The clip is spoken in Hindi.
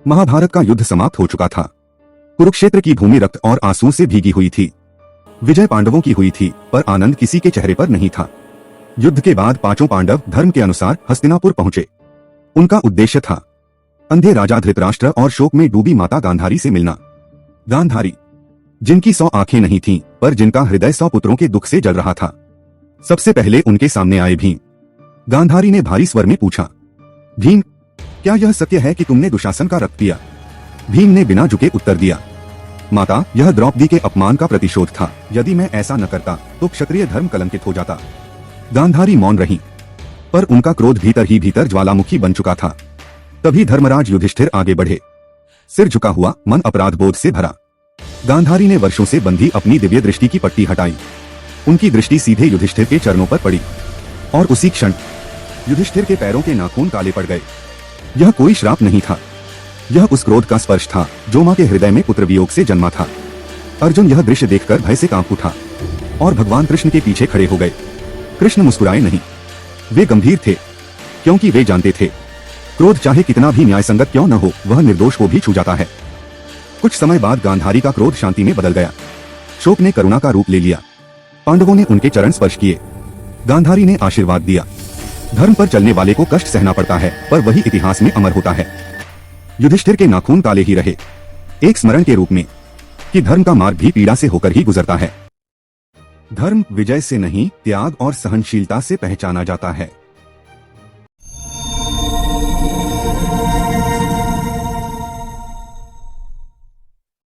महाभारत का युद्ध समाप्त हो चुका था। कुरुक्षेत्र की भूमि रक्त और आंसू से भीगी हुई थी। विजय पांडवों की हुई थी, पर आनंद किसी के चेहरे पर नहीं था। युद्ध के बाद पांचों पांडव धर्म के अनुसार हस्तिनापुर पहुंचे। उनका उद्देश्य था अंधे राजा धृतराष्ट्र और शोक में डूबी माता गांधारी से मिलना। गांधारी, जिनकी 100 आंखें नहीं थीं, पर जिनका हृदय 100 पुत्रों के दुख से जल रहा था। सबसे पहले उनके सामने आए भीम। गांधारी ने भारी स्वर में पूछा, भीम, क्या यह सत्य है कि तुमने दुशासन का रक्त पिया? भीम ने बिना झुके उत्तर दिया, माता, यह द्रौपदी के अपमान का प्रतिशोध था। यदि मैं ऐसा न करता तो क्षत्रिय धर्म कलंकित हो जाता। गांधारी मौन रही, पर उनका क्रोध भीतर ही भीतर ज्वालामुखी बन चुका था। तभी धर्मराज युधिष्ठिर आगे बढ़े, सिर झुका हुआ, मन अपराध बोध से भरा। गांधारी ने वर्षों से बंधी अपनी दिव्य दृष्टि की पट्टी हटाई। उनकी दृष्टि सीधे युधिष्ठिर के चरणों पर पड़ी, और उसी क्षण युधिष्ठिर के पैरों के नाखून काले पड़ गए। यह कोई श्राप नहीं था, यह उस क्रोध का स्पर्श था जो मां के हृदय में पुत्र वियोग से जन्मा था। अर्जुन यह दृश्य देखकर भय से कांप उठा और भगवान कृष्ण के पीछे खड़े हो गए। कृष्ण मुस्कुराए नहीं, वे गंभीर थे, क्योंकि वे जानते थे क्रोध चाहे कितना भी न्यायसंगत क्यों न हो, वह निर्दोष को भी छू जाता है। कुछ समय बाद गांधारी का क्रोध शांति में बदल गया। शोक ने करुणा का रूप ले लिया। पांडवों ने उनके चरण स्पर्श किए। गांधारी ने आशीर्वाद दिया। धर्म पर चलने वाले को कष्ट सहना पड़ता है, पर वही इतिहास में अमर होता है। युधिष्ठिर के नाखून काले ही रहे, एक स्मरण के रूप में कि धर्म का मार्ग भी पीड़ा से होकर ही गुजरता है। धर्म विजय से नहीं, त्याग और सहनशीलता से पहचाना जाता है।